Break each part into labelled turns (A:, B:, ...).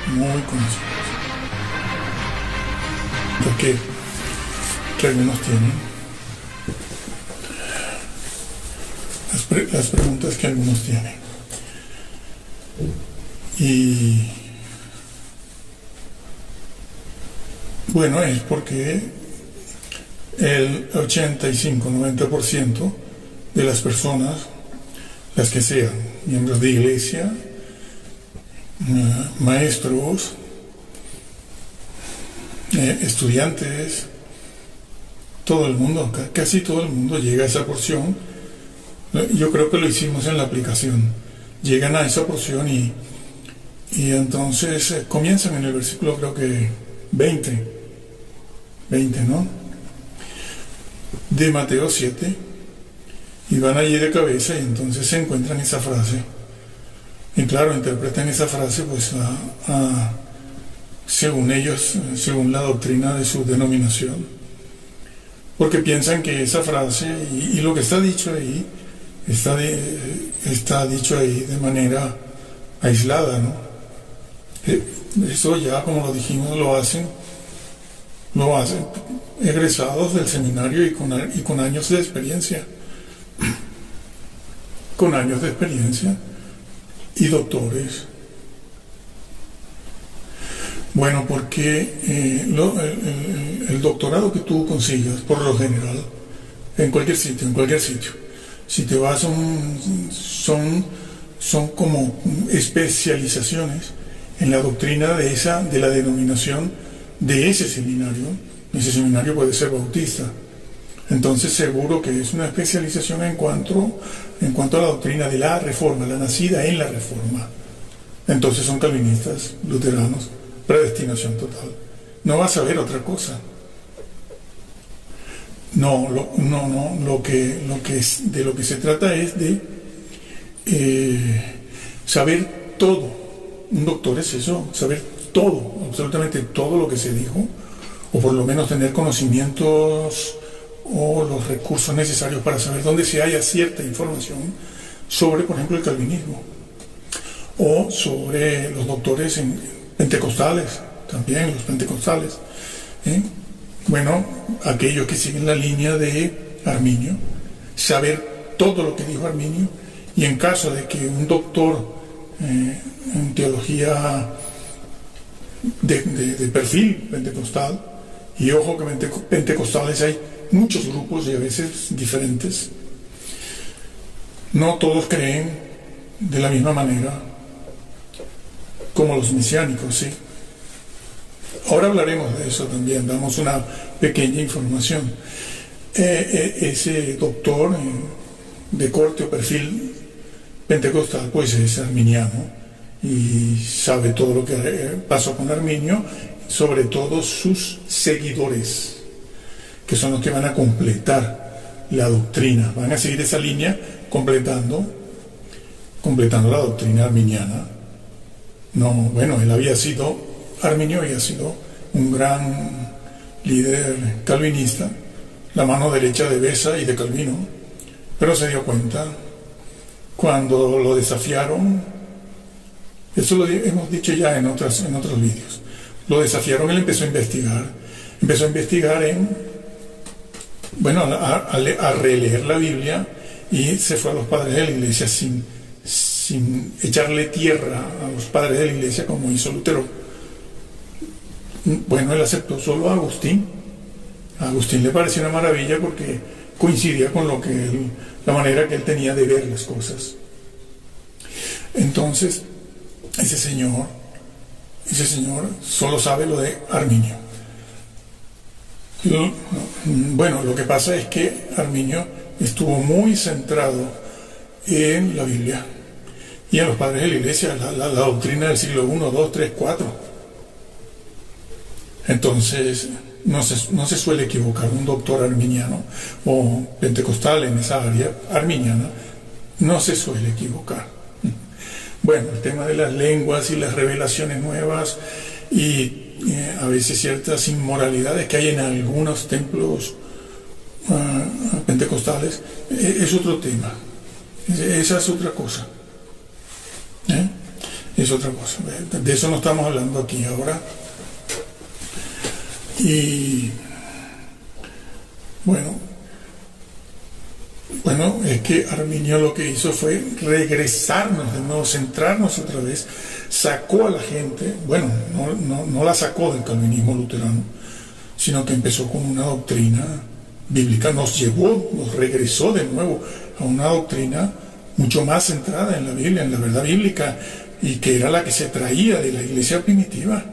A: muy conocidos. Que algunos tienen. Las preguntas que algunos tienen. Y bueno, es porque el 85-90% de las personas, las que sean miembros de iglesia, maestros, estudiantes, todo el mundo, casi todo el mundo llega a esa porción. Yo creo que lo hicimos en la aplicación. Llegan a esa porción y entonces comienzan en el versículo, creo que 20, ¿no? De Mateo 7, y van allí de cabeza y entonces se encuentran esa frase. Y claro, interpretan esa frase pues según ellos, según la doctrina de su denominación. Porque piensan que esa frase y lo que está dicho ahí, está dicho ahí de manera aislada, ¿no? Eso ya, como lo dijimos, lo hacen egresados del seminario y con años de experiencia. Con años de experiencia y doctores. Bueno, porque el doctorado que tú consigas, por lo general, en cualquier sitio, si te vas son como especializaciones en la doctrina de la denominación de ese seminario. Ese seminario puede ser bautista. Entonces seguro que es una especialización en cuanto a la doctrina de la Reforma, la nacida en la Reforma. Entonces son calvinistas, luteranos, predestinación total. No vas a ver otra cosa. Lo que de lo que se trata es de saber todo. Un doctor es eso, saber todo, absolutamente todo lo que se dijo, o por lo menos tener conocimientos o los recursos necesarios para saber dónde se halla cierta información sobre, por ejemplo, el calvinismo, o sobre los doctores pentecostales, también los pentecostales, bueno, aquellos que siguen la línea de Arminio, saber todo lo que dijo Arminio, y en caso de que un doctor en teología de perfil pentecostal, y ojo que pentecostales hay muchos grupos y a veces diferentes, no todos creen de la misma manera como los mesiánicos, ¿sí? Ahora hablaremos de eso también, damos una pequeña información. Ese doctor de corte o perfil pentecostal pues es arminiano y sabe todo lo que pasó con Arminio, sobre todo sus seguidores, que son los que van a completar la doctrina, van a seguir esa línea completando la doctrina arminiana. No, bueno, Arminio había sido un gran líder calvinista, la mano derecha de Beza y de Calvino, pero se dio cuenta cuando lo desafiaron. Eso lo hemos dicho ya en otros vídeos. Lo desafiaron, él empezó a investigar a releer la Biblia, y se fue a los padres de la iglesia sin echarle tierra a los padres de la iglesia como hizo Lutero. Bueno, él aceptó solo a Agustín. A Agustín le pareció una maravilla porque coincidía con la manera que él tenía de ver las cosas. Entonces, ese señor solo sabe lo de Arminio. Bueno, lo que pasa es que Arminio estuvo muy centrado en la Biblia y en los padres de la iglesia, la doctrina del siglo I, II, III, IV. Entonces, no se suele equivocar un doctor arminiano o pentecostal en esa área arminiana, no se suele equivocar. Bueno, el tema de las lenguas y las revelaciones nuevas y a veces ciertas inmoralidades que hay en algunos templos pentecostales es otro tema. Esa es otra cosa. es otra cosa. De eso no estamos hablando aquí ahora. Y bueno, es que Arminio lo que hizo fue regresarnos de nuevo, centrarnos otra vez, sacó a la gente, bueno, no la sacó del calvinismo luterano, sino que empezó con una doctrina bíblica, nos regresó de nuevo a una doctrina mucho más centrada en la Biblia, en la verdad bíblica, y que era la que se traía de la iglesia primitiva.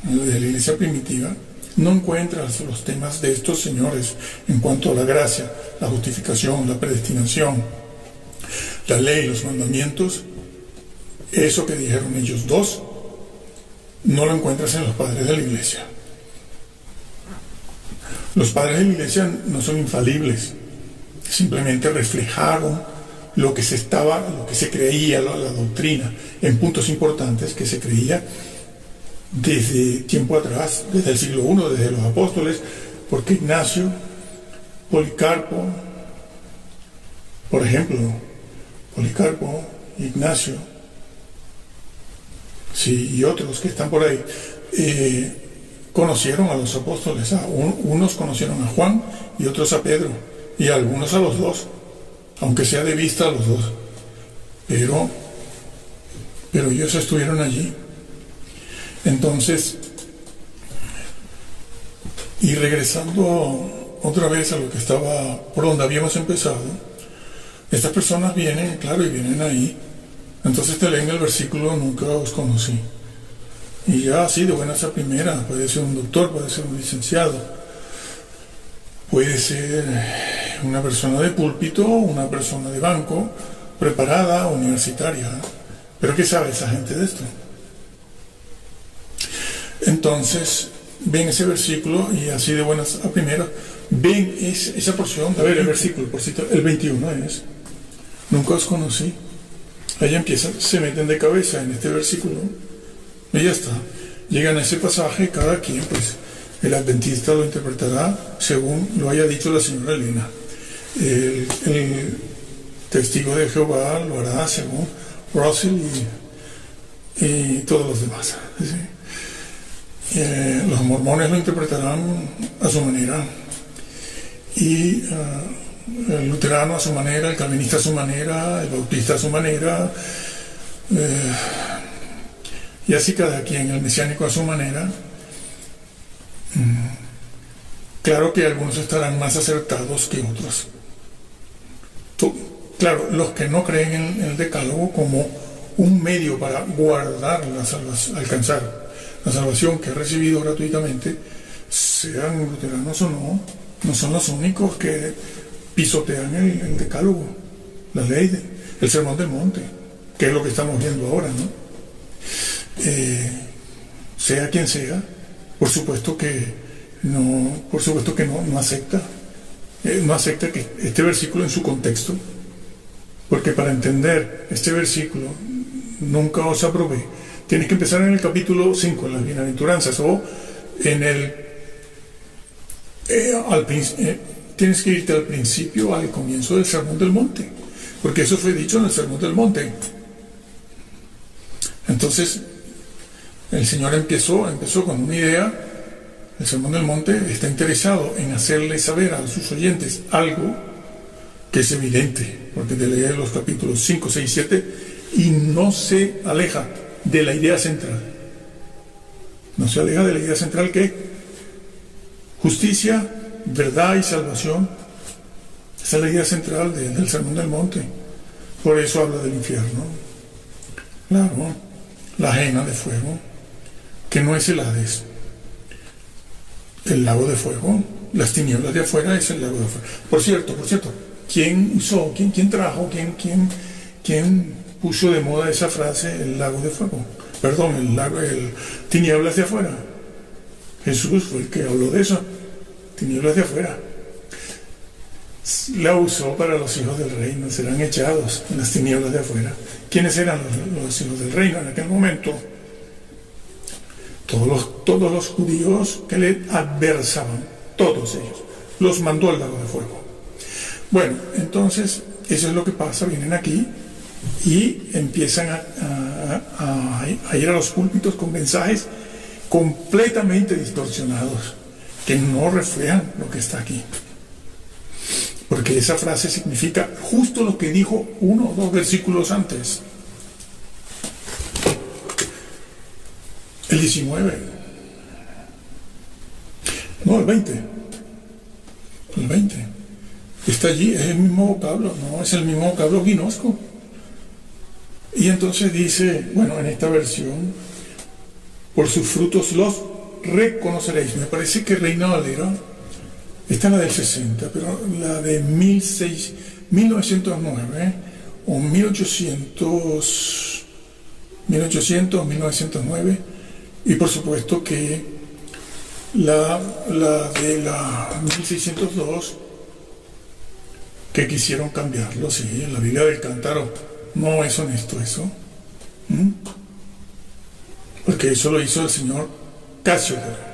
A: De la iglesia primitiva no encuentras los temas de estos señores en cuanto a la gracia, la justificación, la predestinación, la ley, los mandamientos. Eso que dijeron ellos dos, no lo encuentras en los padres de la iglesia. Los padres de la iglesia no son infalibles, simplemente reflejaron lo que se creía, la doctrina, en puntos importantes que se creía desde tiempo atrás, desde el siglo I, desde los apóstoles, porque Ignacio, Policarpo, por ejemplo, Policarpo, Ignacio, sí, y otros que están por ahí, conocieron a los apóstoles. Unos conocieron a Juan y otros a Pedro, y algunos a los dos, aunque sea de vista a los dos, pero ellos estuvieron allí. Entonces, y regresando otra vez a lo que estaba, por donde habíamos empezado, estas personas vienen, claro, y vienen ahí, entonces te leen el versículo, nunca os conocí. Y ya así, de buenas a primeras, puede ser un doctor, puede ser un licenciado, puede ser una persona de púlpito, una persona de banco, preparada, universitaria. ¿Pero qué sabe esa gente de esto? Entonces, ven ese versículo y así de buenas a primeras, ven esa porción. A ver, el versículo, por cierto, el 21 es, nunca os conocí. Ahí empiezan, se meten de cabeza en este versículo y ya está. Llegan a ese pasaje, cada quien, pues, el adventista lo interpretará según lo haya dicho la señora Elena. El testigo de Jehová lo hará según Russell y todos los demás. ¿Sí? Los mormones lo interpretarán a su manera, y el luterano a su manera, el calvinista a su manera, el bautista a su manera, y así cada quien, el mesiánico a su manera. Claro que algunos estarán más acertados que otros. Claro, los que no creen en el decálogo como un medio para guardar alcanzar la salvación que ha recibido gratuitamente, sean luteranos o no son los únicos que pisotean el decálogo, la ley, el sermón del monte, que es lo que estamos viendo ahora, ¿no? Sea quien sea, por supuesto que no acepta, no acepta que este versículo en su contexto, porque para entender este versículo, nunca os aprobé, tienes que empezar en el capítulo 5, en las bienaventuranzas, o en tienes que irte al principio, al comienzo del sermón del monte, porque eso fue dicho en el sermón del monte. Entonces, el Señor empezó con una idea. El sermón del monte está interesado en hacerle saber a sus oyentes algo que es evidente, porque te lees los capítulos 5, 6, 7 y no se aleja de la idea central. No se aleja de la idea central, que justicia, verdad y salvación. Esa es la idea central del sermón del monte. Por eso habla del infierno. Claro, la ajena de fuego, que no es el Hades, el lago de fuego. Las tinieblas de afuera es el lago de fuego. Por cierto, ¿quién usó, quién trajo, quién puso de moda esa frase, el lago de fuego? Perdón, el tinieblas de afuera. Jesús fue el que habló de eso, tinieblas de afuera. La usó para los hijos del reino, serán echados en las tinieblas de afuera. ¿Quiénes eran los hijos del reino en aquel momento? Todos los judíos que le adversaban, todos ellos, los mandó al lago de fuego. Bueno, entonces, eso es lo que pasa, vienen aquí y empiezan a ir a los púlpitos con mensajes completamente distorsionados, que no reflejan lo que está aquí. Porque esa frase significa justo lo que dijo 1 o 2 versículos antes. El 19. No, el 20. El 20. Está allí, es el mismo vocablo, no es el mismo vocablo gnosco. Y entonces dice, bueno, en esta versión, por sus frutos los reconoceréis. Me parece que Reina Valera, esta es la del 60, pero la de 1909 o 1800, 1909, y por supuesto que la de la 1602, que quisieron cambiarlo, sí, en la Biblia del Cántaro. No es honesto eso. Porque eso lo hizo el señor Casiodoro.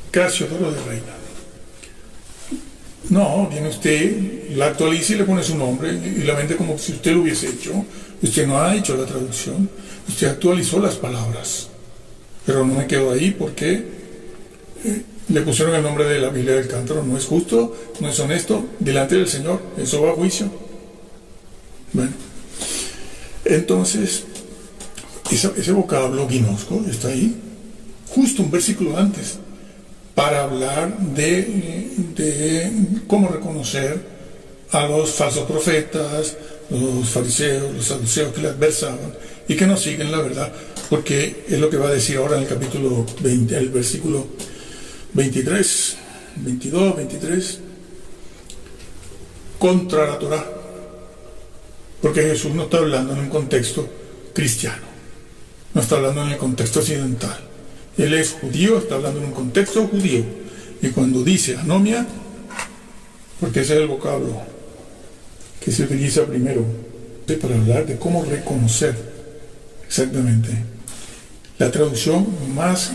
A: Casiodoro de Reina. No, viene usted, la actualiza y le pone su nombre y la vende como si usted lo hubiese hecho. Usted no ha hecho la traducción. Usted actualizó las palabras. Pero no me quedo ahí porque le pusieron el nombre de la Biblia del Cántaro. No es justo, no es honesto. Delante del Señor, eso va a juicio. Bueno, entonces, ese vocablo gnosco está ahí, justo un versículo antes, para hablar de cómo reconocer a los falsos profetas, los fariseos, los saduceos que le adversaban y que no siguen la verdad, porque es lo que va a decir ahora en el capítulo 20, el versículo 23, 22, 23, contra la Torá. Porque Jesús no está hablando en un contexto cristiano, no está hablando en el contexto occidental. Él es judío, está hablando en un contexto judío. Y cuando dice anomia, porque ese es el vocablo que se utiliza primero para hablar de cómo reconocer exactamente. La traducción más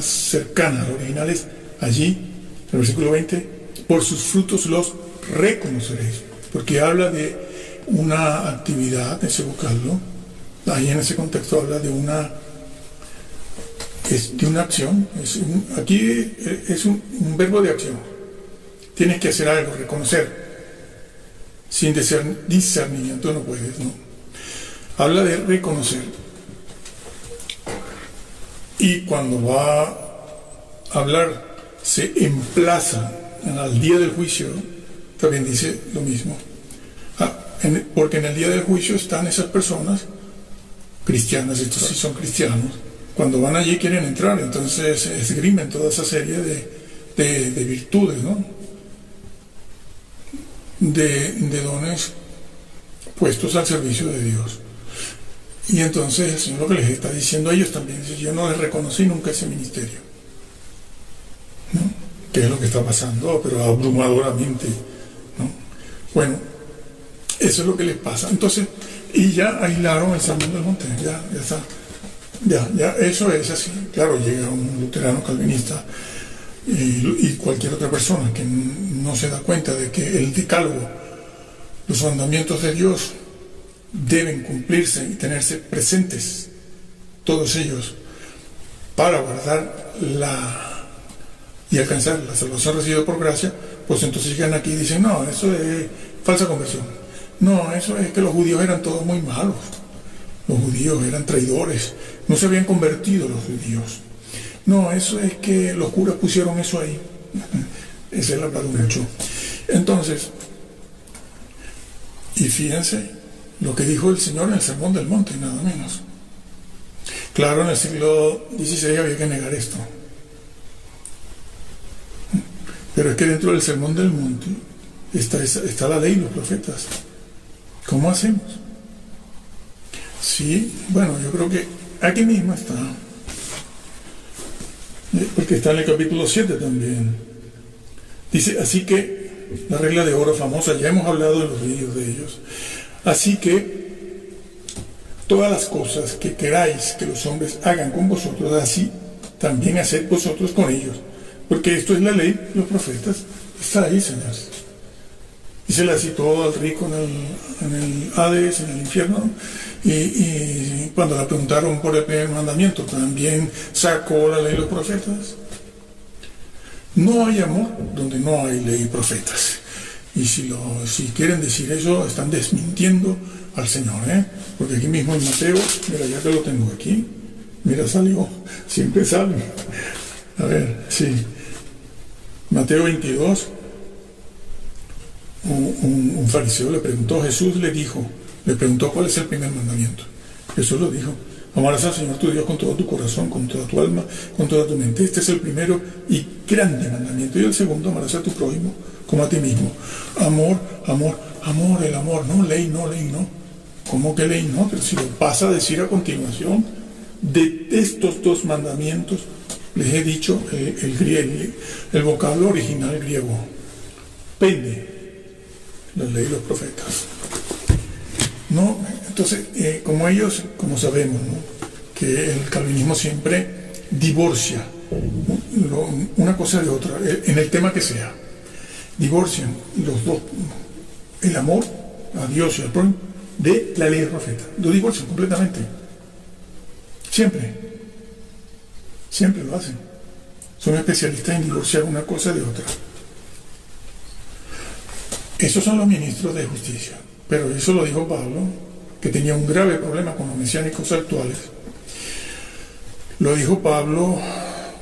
A: cercana al original es allí, en el versículo 20, por sus frutos los reconoceréis. Porque habla de una actividad, ese vocablo, ahí en ese contexto habla de una acción, aquí es un verbo de acción. Tienes que hacer algo, reconocer, sin discernimiento no puedes, ¿no? Habla de reconocer. Y cuando va a hablar, se emplaza al día del juicio, también dice lo mismo. Porque en el día del juicio están esas personas cristianas, estos sí son cristianos, cuando van allí quieren entrar, entonces esgrimen toda esa serie de virtudes, ¿no? De dones puestos al servicio de Dios. Y entonces el Señor lo que les está diciendo a ellos también, dice, yo no les reconocí nunca ese ministerio, ¿no? ¿Qué es lo que está pasando? Pero abrumadoramente, ¿no? Bueno, eso es lo que les pasa. Entonces, y ya aislaron el Sermón del Monte, ya está. Ya, eso es así. Claro, llega un luterano calvinista y cualquier otra persona que no se da cuenta de que el decálogo, los mandamientos de Dios deben cumplirse y tenerse presentes, todos ellos, para guardar y alcanzar la salvación recibida por gracia, pues entonces llegan aquí y dicen, no, eso es falsa conversión. No, eso es que los judíos eran todos muy malos. Los judíos eran traidores. No se habían convertido los judíos. No, eso es que los curas pusieron eso ahí. Ese es el hablado mucho. Entonces, y fíjense lo que dijo el Señor en el Sermón del Monte, nada menos. Claro, en el siglo XVI había que negar esto. Pero es que dentro del Sermón del Monte está la ley y los profetas. ¿Cómo hacemos? Sí, bueno, yo creo que aquí mismo está. Porque está en el capítulo 7 también. Dice, así que, la regla de oro famosa, ya hemos hablado de los vídeos de ellos. Así que, todas las cosas que queráis que los hombres hagan con vosotros, así también haced vosotros con ellos. Porque esto es la ley, los profetas, está ahí, señores. Y se la citó al rico en el Hades, en el infierno. Y cuando le preguntaron por el primer mandamiento, también sacó la ley y los profetas. No hay amor donde no hay ley y profetas. Y si quieren decir eso, están desmintiendo al Señor, porque aquí mismo en Mateo, mira, ya que lo tengo aquí, mira, salió, siempre sale. A ver, sí. Mateo 22, un fariseo le preguntó, Jesús le preguntó cuál es el primer mandamiento. Jesús lo dijo, amarás al Señor tu Dios con todo tu corazón, con toda tu alma, con toda tu mente. Este es el primero y grande mandamiento. Y el segundo, amarás a tu prójimo como a ti mismo. Amor, amor, amor, el amor, no ley, no ley, no. ¿Cómo que ley no? Pero si lo pasa a decir a continuación, de estos dos mandamientos, les he dicho el vocablo original griego. Pende, la ley y los profetas. No, entonces, como sabemos, ¿no?, que el calvinismo siempre divorcia una cosa de otra, en el tema que sea. Divorcian los dos, el amor a Dios y al prójimo, de la ley y el profeta. Lo divorcian completamente. Siempre lo hacen. Son especialistas en divorciar una cosa de otra. Esos son los ministros de justicia. Pero eso lo dijo Pablo, que tenía un grave problema con los mesiánicos actuales. Lo dijo Pablo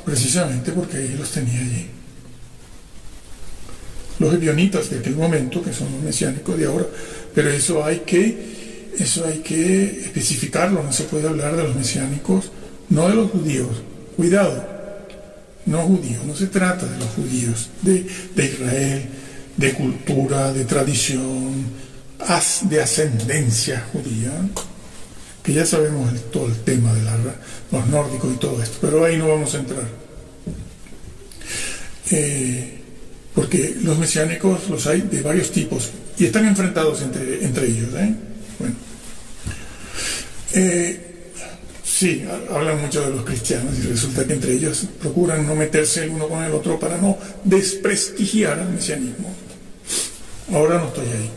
A: precisamente porque él los tenía allí. Los ebionitas de aquel momento, que son los mesiánicos de ahora, pero eso hay que especificarlo. No se puede hablar de los mesiánicos, no de los judíos. Cuidado, no judíos, no se trata de los judíos, de Israel, de cultura, de tradición, de ascendencia judía, que ya sabemos todo el tema de los nórdicos y todo esto, pero ahí no vamos a entrar. Porque los mesiánicos los hay de varios tipos y están enfrentados entre ellos. Bueno. Sí, hablan mucho de los cristianos y resulta que entre ellos procuran no meterse el uno con el otro para no desprestigiar al mesianismo. Ahora no estoy ahí.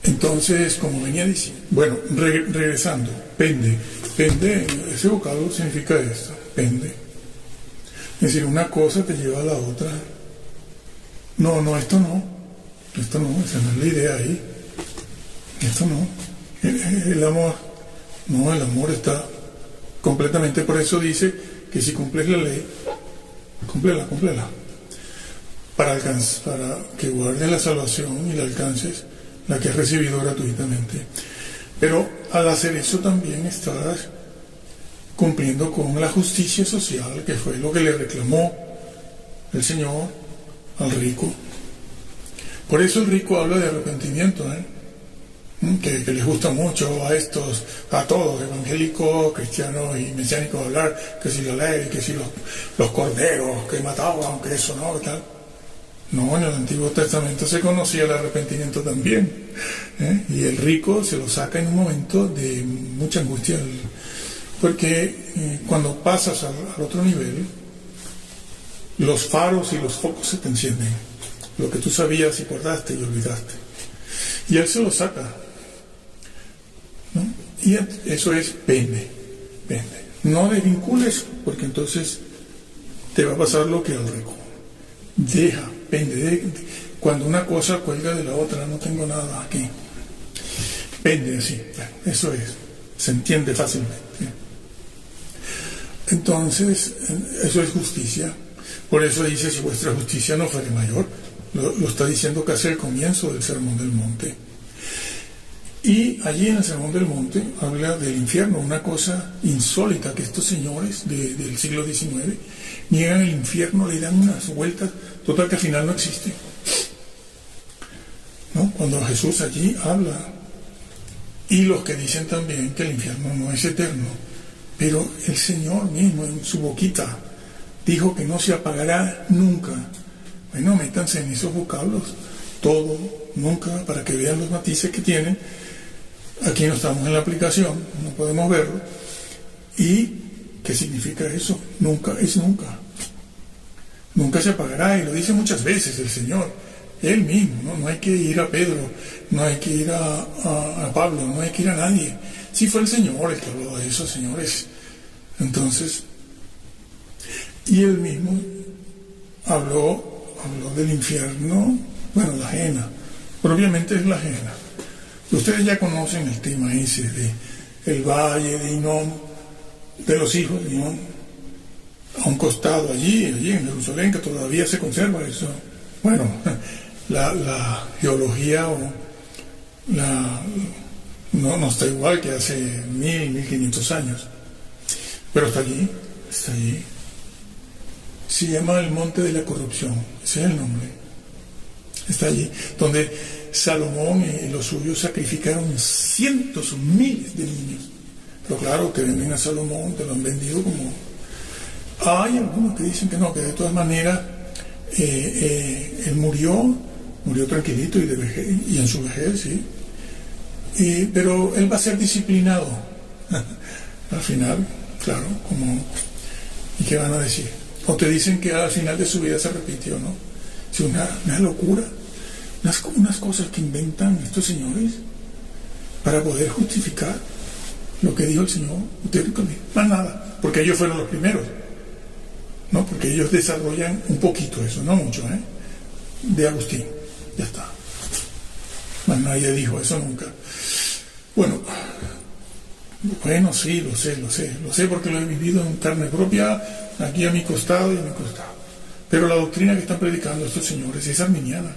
A: Entonces, como venía diciendo, bueno, regresando, pende, ese vocablo significa esto, pende. Es decir, una cosa te lleva a la otra. No, esto no, esa no es la idea ahí. Esto no. El amor está completamente, por eso dice que si cumples la ley, cúmplela. Para que guardes la salvación y la alcances, la que has recibido gratuitamente. Pero al hacer eso también estás cumpliendo con la justicia social, que fue lo que le reclamó el Señor al rico. Por eso el rico habla de arrepentimiento, que les gusta mucho a todos, evangélicos, cristianos y mesiánicos, hablar que si la ley, que si los corderos que mataban, que eso no, que tal. No, en el Antiguo Testamento se conocía el arrepentimiento también, y el rico se lo saca en un momento de mucha angustia, porque cuando pasas al otro nivel, los faros y los focos se te encienden, lo que tú sabías y guardaste y olvidaste, y él se lo saca, ¿no? Y eso es pende. No desvincules, porque entonces te va a pasar lo que al rico. Pende. Cuando una cosa cuelga de la otra, no tengo nada aquí. Pende así. Eso es. Se entiende fácilmente. Entonces, eso es justicia. Por eso dice, si vuestra justicia no fuere mayor, lo está diciendo casi al comienzo del Sermón del Monte. Y allí en el Sermón del Monte habla del infierno, una cosa insólita, que estos señores del siglo XIX niegan el infierno, le dan unas vueltas, total que al final no existe. ¿No? Cuando Jesús allí habla, y los que dicen también que el infierno no es eterno, pero el Señor mismo en su boquita dijo que no se apagará nunca. Bueno, métanse en esos vocablos, todo, nunca, para que vean los matices que tienen. Aquí no estamos en la aplicación, no podemos verlo. ¿Y qué significa eso? Nunca es nunca. Nunca se apagará, y lo dice muchas veces el Señor. Él mismo, ¿no? No hay que ir a Pedro, no hay que ir a Pablo, no hay que ir a nadie. Sí fue el Señor el que habló de eso, señores. Entonces, y él mismo habló del infierno, bueno, la ajena, pero obviamente es la ajena. Ustedes ya conocen el tema ese de el valle de Hinnom, de los hijos de Hinnom, a un costado allí en Jerusalén, que todavía se conserva eso. Bueno, la geología no está igual que hace 1500 años, pero está allí. Se llama el Monte de la Corrupción, ese es el nombre. Está allí, donde Salomón y los suyos sacrificaron cientos o miles de niños. Pero claro, te venden a Salomón, te lo han vendido como... Hay algunos que dicen que no, que de todas maneras él murió tranquilito y en su vejez, sí. Pero él va a ser disciplinado. Al final, claro, como... ¿Y qué van a decir? O te dicen que al final de su vida se arrepintió, ¿no? Es una locura. Unas cosas que inventan estos señores para poder justificar lo que dijo el Señor. Usted más nada, porque ellos fueron los primeros, ¿no? Porque ellos desarrollan un poquito eso, no mucho, de Agustín. Ya está. Más nadie dijo eso nunca. Bueno, sí, lo sé porque lo he vivido en carne propia, aquí a mi costado y a mi costado. Pero la doctrina que están predicando estos señores es arminiana.